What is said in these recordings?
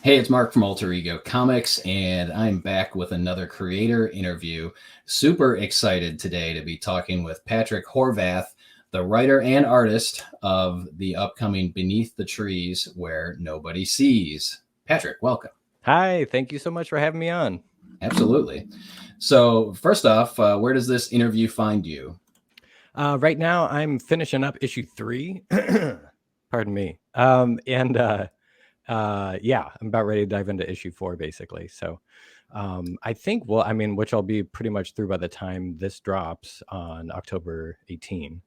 Hey, it's Marc from Alter Ego Comics, and I'm back with another creator interview. Super excited today to be talking with Patrick Horvath, the writer and artist of the upcoming Beneath the Trees Where Nobody Sees. Patrick, welcome. Hi, thank you so much for having me on. Absolutely. So, first off, where does this interview find you? Right now, I'm finishing up issue 3. Pardon me. Yeah, I'm about ready to dive into issue 4, basically. So, I think, well, I mean, which I'll be pretty much through by the time this drops on October 18.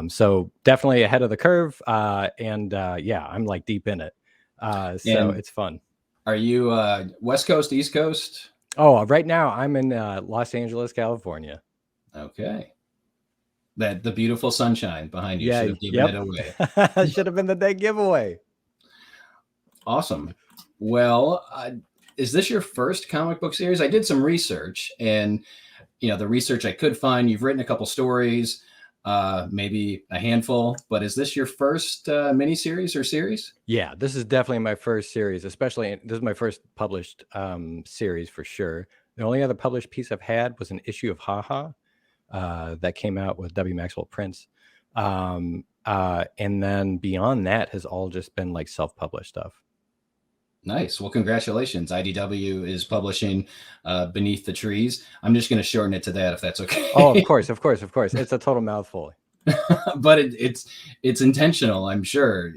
So definitely ahead of the curve. Yeah, I'm like deep in it. So And it's fun. are you West Coast, East Coast? Oh, right now I'm in Los Angeles, California. Okay. That the beautiful sunshine behind you Yeah, should have given it yep. away. Should have been the big giveaway. Awesome. Well, is this your first comic book series? I did some research, and the research I could find, you've written a couple stories, maybe a handful, but is this your first miniseries or series? Yeah, this is definitely my first series, especially this is my first published series for sure. The only other published piece I've had was an issue of Haha that came out with W. Maxwell Prince. And then beyond that has all just been like self-published stuff. Nice. Well, congratulations. IDW is publishing Beneath the Trees. I'm just going to shorten it to that if that's okay. Oh, of course, of course, of course. It's a total mouthful. But it's intentional, I'm sure.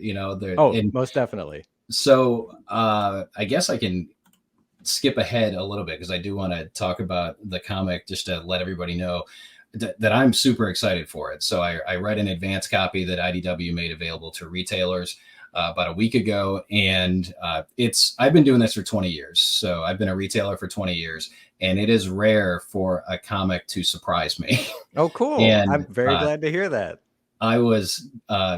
Most definitely. So I guess I can skip ahead a little bit because I do want to talk about the comic just to let everybody know that I'm super excited for it. So I read an advance copy that IDW made available to retailers about a week ago, and I've been doing this for 20 years. So I've been a retailer for 20 years, and it is rare for a comic to surprise me. Oh, cool. And I'm very glad to hear that. I was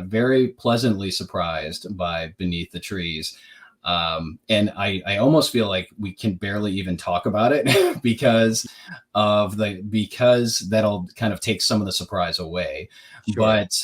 very pleasantly surprised by Beneath the Trees. And I almost feel like we can barely even talk about it because that'll kind of take some of the surprise away. Sure. But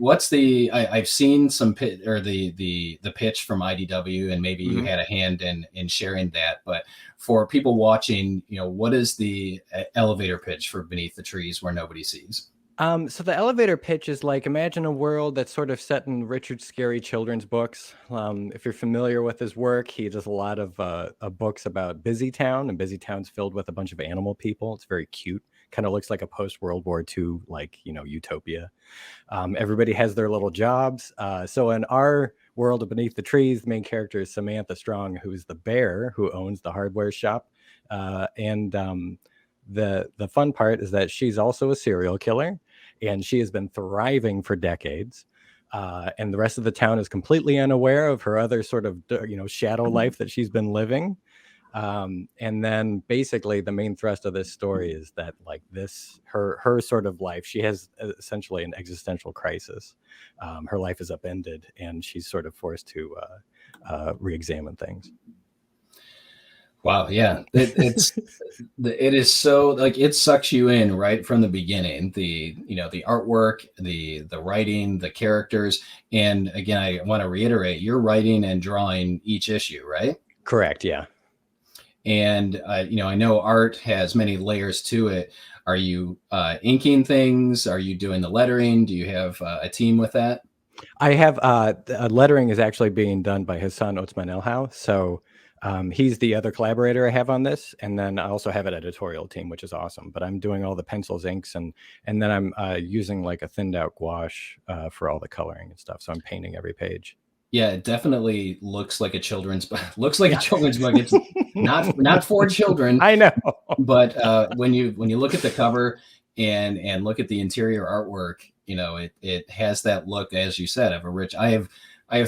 I've seen some the pitch from IDW, and maybe you had a hand in sharing that. But for people watching, what is the elevator pitch for Beneath the Trees Where Nobody Sees? So the elevator pitch is like, imagine a world that's sort of set in Richard Scarry children's books. If you're familiar with his work, he does a lot of books about Busy Town, and Busy Town's filled with a bunch of animal people. It's very cute. Kind of looks like a post-World War II, like, utopia. Everybody has their little jobs. So in our world of Beneath the Trees, the main character is Samantha Strong, who's the bear who owns the hardware shop. The fun part is that she's also a serial killer, and she has been thriving for decades. And the rest of the town is completely unaware of her other sort of, shadow life that she's been living. And then basically the main thrust of this story is that like her sort of life, she has essentially an existential crisis. Her life is upended, and she's sort of forced to re-examine things. Wow, yeah, it is so like it sucks you in right from the beginning. The artwork, the writing, the characters, and again, I want to reiterate, you're writing and drawing each issue, right? Correct. Yeah. And I know art has many layers to it. Are you inking things? Are you doing the lettering? Do you have a team with that? I have lettering is actually being done by Hassan Otsman-Elhaou. So he's the other collaborator I have on this, and then I also have an editorial team, which is awesome. But I'm doing all the pencils, inks, and then I'm using like a thinned out gouache for all the coloring and stuff. So I'm painting every page. Yeah, it definitely looks like a children's book. Looks like a children's book. It's not for children. I know. But when you look at the cover and look at the interior artwork, it has that look, as you said, of a rich. I have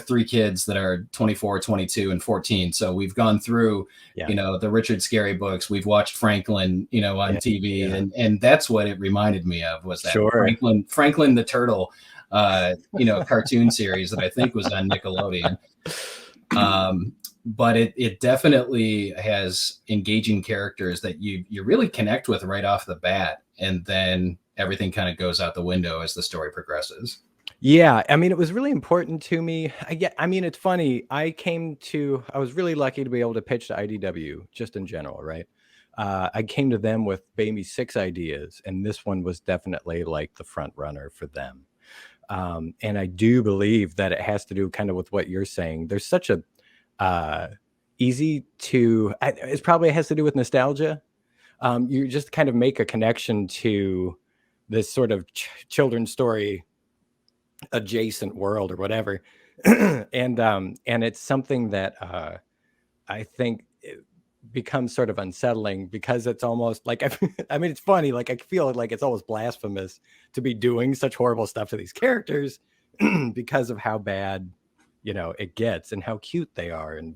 3 kids that are 24, 22, and 14. So we've gone through, the Richard Scarry books. We've watched Franklin, on TV, and that's what it reminded me of, was that Franklin the Turtle, cartoon series that I think was on Nickelodeon. But it definitely has engaging characters that you really connect with right off the bat, and then everything kind of goes out the window as the story progresses. Yeah, I mean, it was really important to me. I mean, it's funny. I was really lucky to be able to pitch to IDW just in general, right? I came to them with maybe 6 ideas, and this one was definitely like the front runner for them. And I do believe that it has to do kind of with what you're saying. There's such a uh, it probably has to do with nostalgia. You just kind of make a connection to this sort of children's story adjacent world or whatever. And it's something that I think it becomes sort of unsettling because it's almost like I mean, it's funny. Like I feel like it's almost blasphemous to be doing such horrible stuff to these characters because of how bad it gets and how cute they are, and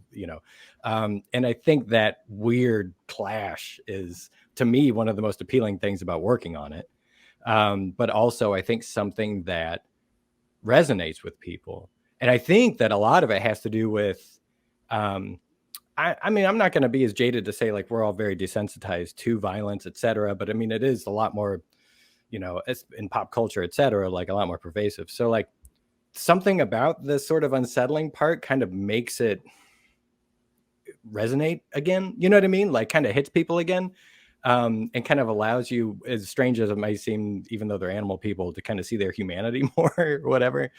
I think that weird clash is, to me, one of the most appealing things about working on it. But also, I think something that resonates with people. And I think that a lot of it has to do with, I mean, I'm not going to be as jaded to say like we're all very desensitized to violence, et cetera. But I mean, it is a lot more, it's in pop culture, et cetera, like a lot more pervasive. So like something about this sort of unsettling part kind of makes it resonate again. You know what I mean? Like kind of hits people again. And kind of allows you, as strange as it might seem, even though they're animal people, to kind of see their humanity more or whatever.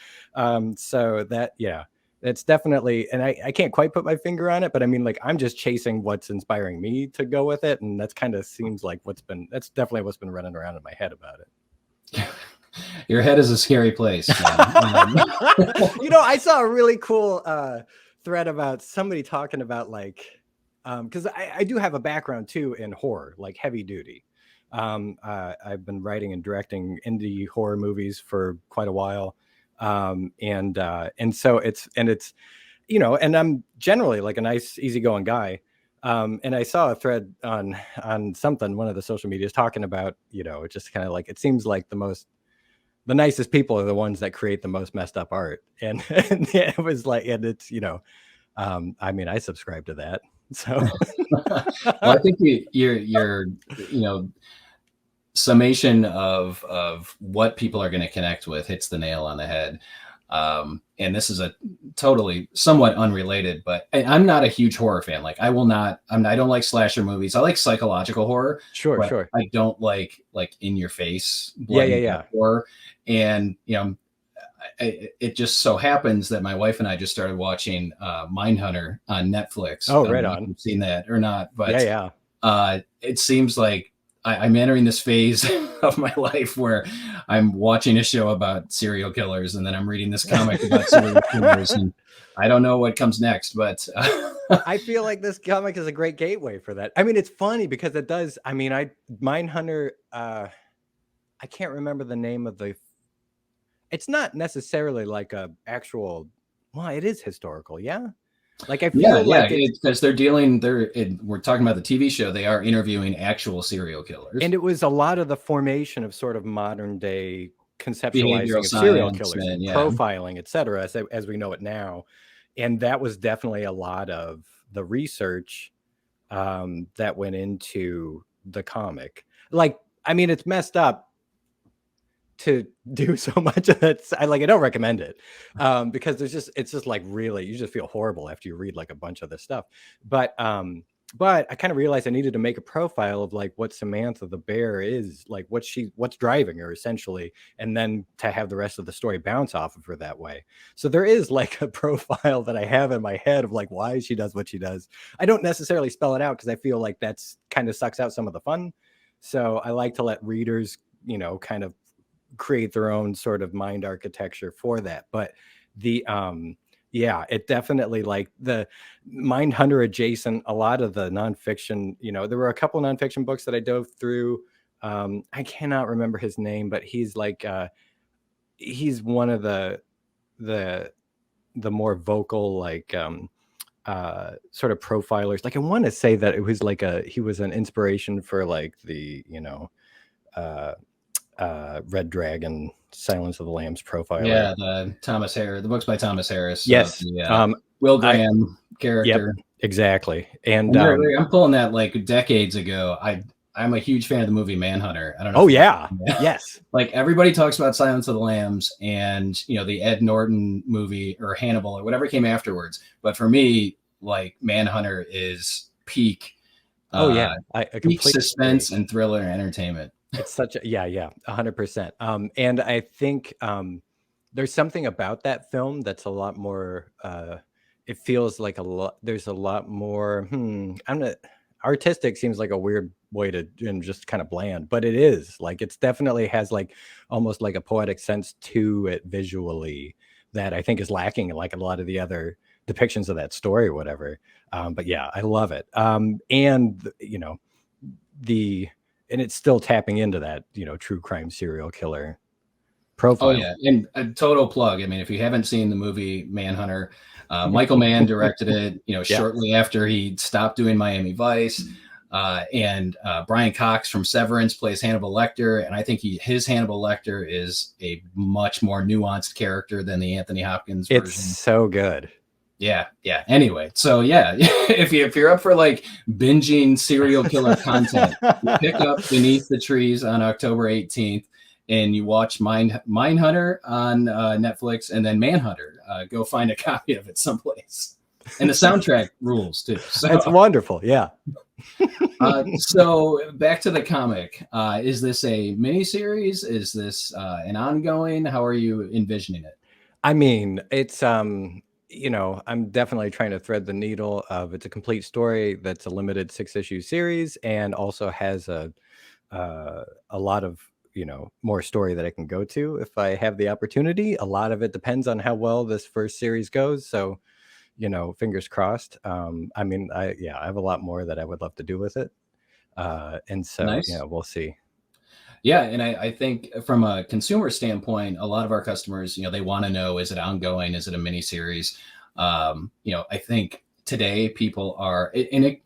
So that, yeah, that's definitely, and I can't quite put my finger on it, but I mean, like, I'm just chasing what's inspiring me to go with it. And that's kind of seems like that's definitely what's been running around in my head about it. Your head is a scary place. I saw a really cool thread about somebody talking about like, because I do have a background too in horror, like heavy duty. I've been writing and directing indie horror movies for quite a while, and so it's and I'm generally like a nice, easygoing guy. And I saw a thread on one of the social medias talking about it's just kind of like it seems like the nicest people are the ones that create the most messed up art, and it was like, and it's I mean, I subscribe to that. So well, I think your summation of what people are going to connect with hits the nail on the head. And this is a totally somewhat unrelated, but I'm not a huge horror fan. Like I don't like slasher movies. I like psychological horror. Sure. I don't like in your face Yeah. horror. And it just so happens that my wife and I just started watching Mindhunter on Netflix. Oh, right on. on. You've seen that or not? But yeah. It seems like I'm entering this phase of my life where I'm watching a show about serial killers, and then I'm reading this comic about serial killers, and I don't know what comes next. But I feel like this comic is a great gateway for that. I mean, it's funny because it does. I mean, Mindhunter. I can't remember the name of the. It's not necessarily like a actual. Well, it is historical, yeah. Like I feel like because we're talking about the TV show. They are interviewing actual serial killers, and it was a lot of the formation of sort of modern day conceptualizing of serial killers, and profiling, etc., as we know it now. And that was definitely a lot of the research that went into the comic. Like, I mean, it's messed up to do so much of it. I don't recommend it because it's just like really, you just feel horrible after you read like a bunch of this stuff. But I kind of realized I needed to make a profile of like what Samantha the bear is, like what's driving her essentially, and then to have the rest of the story bounce off of her that way. So there is like a profile that I have in my head of like why she does what she does. I don't necessarily spell it out because I feel like that's kind of sucks out some of the fun. So I like to let readers, kind of create their own sort of mind architecture for that. But the it definitely, like the Mindhunter adjacent, a lot of the nonfiction, there were a couple nonfiction books that I dove through. I cannot remember his name, but he's like he's one of the more vocal, like sort of profilers. Like I want to say that it was like he was an inspiration for like the Red Dragon, Silence of the Lambs profiler. Yeah, the books by Thomas Harris. Yes. Will Graham character. Yep, exactly. And I'm pulling that like decades ago. I I'm a huge fan of the movie Manhunter. I don't know Oh if you've yeah, seen it. yes. Like everybody talks about Silence of the Lambs and the Ed Norton movie or Hannibal or whatever came afterwards. But for me, like Manhunter is Oh yeah, uh, I peak completely agree. suspense and thriller entertainment. It's such a, yeah, 100%. And I think there's something about that film that's a lot more. It feels like a lot. There's a lot more. I'm not. Artistic seems like a weird way to, and just kind of bland, but it is like it's definitely has like almost like a poetic sense to it visually that I think is lacking in like a lot of the other depictions of that story or whatever. But yeah, I love it. And the and it's still tapping into that true crime serial killer Oh profile. yeah, and a total plug. I mean, if you haven't seen the movie Manhunter, Michael Mann directed it. Yeah, Shortly after he stopped doing Miami Vice, and Brian Cox from Severance plays Hannibal Lecter, and I think his Hannibal Lecter is a much more nuanced character than the Anthony Hopkins it's version. so good. Yeah, yeah. Anyway, so yeah, if you're up for like binging serial killer content, you pick up Beneath the Trees on October 18th, and you watch Mindhunter on Netflix, and then Manhunter. Go find a copy of it someplace. And the soundtrack rules too. It's So, wonderful. Yeah. so back to the comic. Is this a miniseries? Is this an ongoing? How are you envisioning it? I mean, it's I'm definitely trying to thread the needle of it's a complete story that's a limited 6-issue series and also has a lot of more story that I can go to if I have the opportunity. A lot of it depends on how well this first series goes. So, fingers crossed. I mean, I have a lot more that I would love to do with it. And so, Nice. we'll see. Yeah, and I think from a consumer standpoint, a lot of our customers, they want to know, is it ongoing? Is it a mini series? I think today people are, and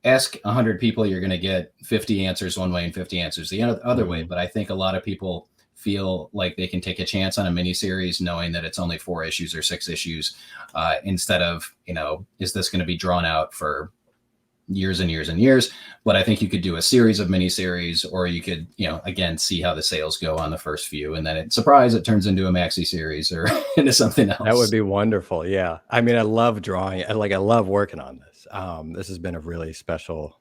ask 100 people, you're going to get 50 answers one way and 50 answers the other way. But I think a lot of people feel like they can take a chance on a mini series knowing that it's only 4 issues or 6 issues, instead of, is this going to be drawn out for years and years and years? But I think you could do a series of miniseries, or you could, again, see how the sales go on the first few, and then it turns into a maxi series or into something That would else. be wonderful. Yeah. I mean, I love drawing. I love working on this. This has been a really special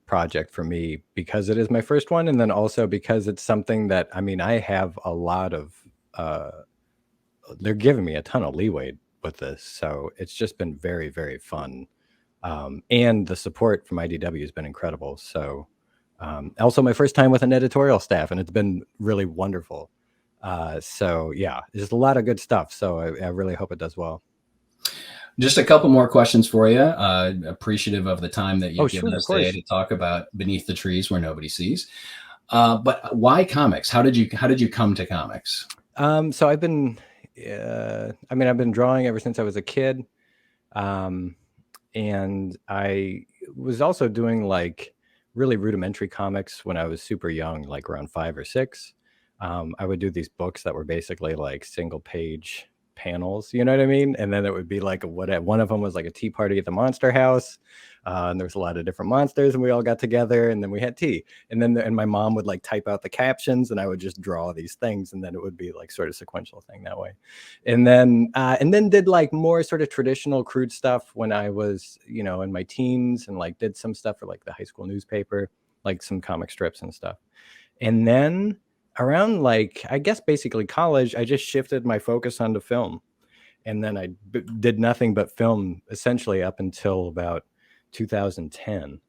project for me because it is my first one. And then also because it's something that, I mean, I have a lot of, they're giving me a ton of leeway with this. So it's just been very, very fun. And the support from IDW has been incredible. So also my first time with an editorial staff, and it's been really wonderful. So yeah, there's a lot of good stuff. So I really hope it does well. Just a couple more questions for you. Appreciative of the time that Oh, you've given sure, of us today course. to talk about Beneath the Trees Where Nobody Sees. But why comics? How did you come to comics? So I've been, I've been drawing ever since I was a kid. Um, and I was also doing like really rudimentary comics when I was super young, like around 5 or 6. I would do these books that were basically like single page panels, you know what I mean? And then it would be like one of them was like a tea party at the monster house. And there was a lot of different monsters, and we all got together, and then we had tea. And then and my mom would like type out the captions, and I would just draw these things, and then it would be like sort of sequential thing that way. And then did like more sort of traditional crude stuff when I was, in my teens, and like did some stuff for like the high school newspaper, like some comic strips and stuff. And then around like, I guess basically college, I just shifted my focus onto film. And then I did nothing but film essentially up until about 2010,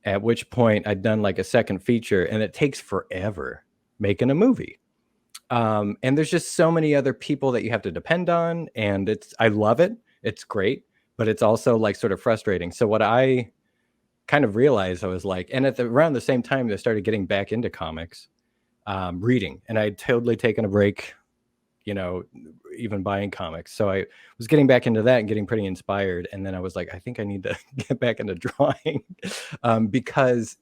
at which point I'd done like a second feature, and it takes forever making a movie. And there's just so many other people that you have to depend on, and I love it. It's great, but it's also like sort of frustrating. So what I kind of realized, I was like, and around the same time I started getting back into comics, reading, and I'd totally taken a break, you know, even buying comics. So I was getting back into that and getting pretty inspired. And then I was like, I think I need to get back into drawing, because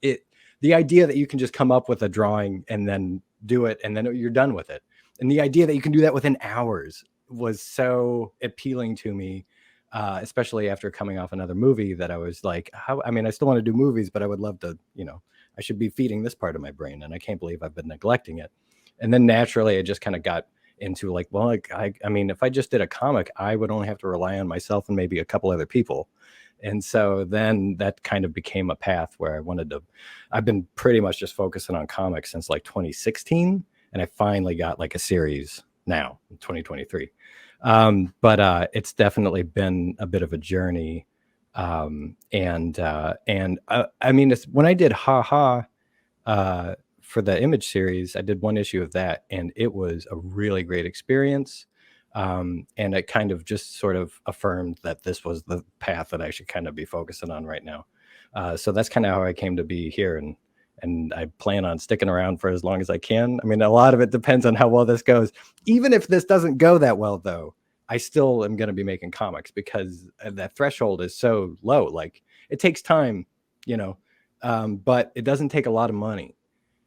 the idea that you can just come up with a drawing and then do it, and then you're done with it. And the idea that you can do that within hours was so appealing to me, especially after coming off another movie that I was like, I still want to do movies, but I would love to, I should be feeding this part of my brain, and I can't believe I've been neglecting it. And then naturally, I just kind of got into like, well, like I mean, if I just did a comic, I would only have to rely on myself and maybe a couple other people. And so then that kind of became a path where I wanted to. I've been pretty much just focusing on comics since like 2016, and I finally got like a series now in 2023. But it's definitely been a bit of a journey. I mean, it's when I did Ha Ha for the Image series, I did one issue of that, and it was a really great experience. And it kind of just sort of affirmed that this was the path that I should kind of be focusing on right now. So that's kind of how I came to be here, and I plan on sticking around for as long as I can. I mean, a lot of it depends on how well this goes. Even if this doesn't go that well, though, I still am going to be making comics because that threshold is so low. Like, it takes time, but it doesn't take a lot of money.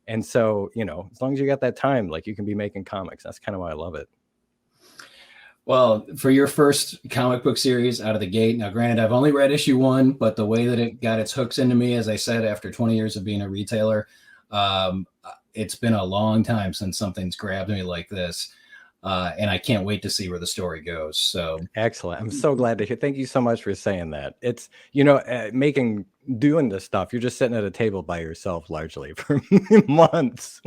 And so, as long as you got that time, like, you can be making comics. That's kind of why I love it. Well, for your first comic book series out of the gate, now granted, I've only read issue 1, but the way that it got its hooks into me, as I said, after 20 years of being a retailer, it's been a long time since something's grabbed me like this. And I can't wait to see where the story goes. So excellent. I'm so glad to hear. Thank you so much for saying that. It's, doing this stuff, you're just sitting at a table by yourself largely for months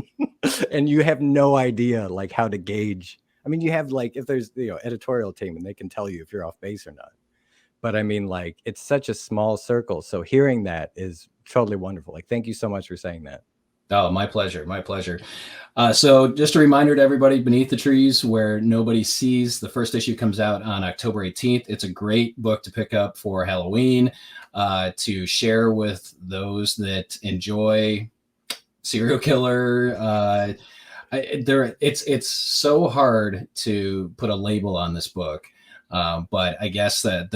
and you have no idea like how to gauge. I mean, you have like, if there's, editorial team and they can tell you if you're off base or not. But I mean, like, it's such a small circle. So hearing that is totally wonderful. Like, thank you so much for saying that. Oh, my pleasure. My pleasure. So just a reminder to everybody, Beneath the Trees Where Nobody Sees, the first issue comes out on October 18th. It's a great book to pick up for Halloween, to share with those that enjoy serial killer. It's so hard to put a label on this book. But I guess that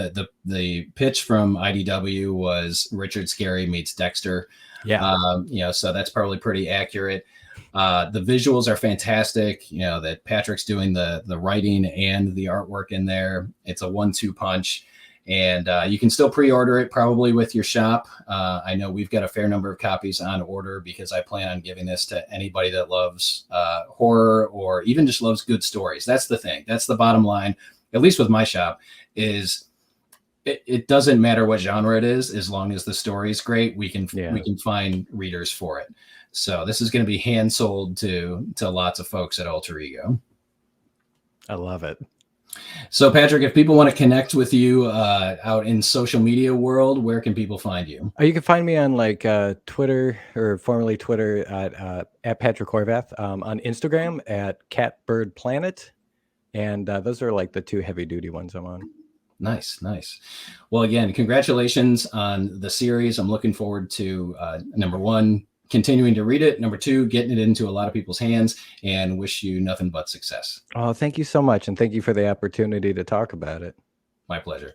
the pitch from IDW was Richard Scarry meets Dexter. Yeah. So that's probably pretty accurate. The visuals are fantastic. That Patrick's doing the writing and the artwork in there. It's a 1-2 punch, and you can still pre-order it probably with your shop. I know we've got a fair number of copies on order because I plan on giving this to anybody that loves horror or even just loves good stories. That's the thing. That's the bottom line, at least with my shop, is it doesn't matter what genre it is, as long as the story is great, we can find readers for it. So this is going to be hand sold to lots of folks at Alter Ego. I love it. So Patrick, if people want to connect with you out in social media world, where can people find you? You can find me on like Twitter, or formerly Twitter, at Patrick Horvath, on Instagram at CatBirdPlanet. And those are like the 2 heavy duty ones I'm on. Nice. Well, again, congratulations on the series. I'm looking forward to number 1, continuing to read it. Number 2, getting it into a lot of people's hands, and wish you nothing but success. Oh, thank you so much. And thank you for the opportunity to talk about it. My pleasure.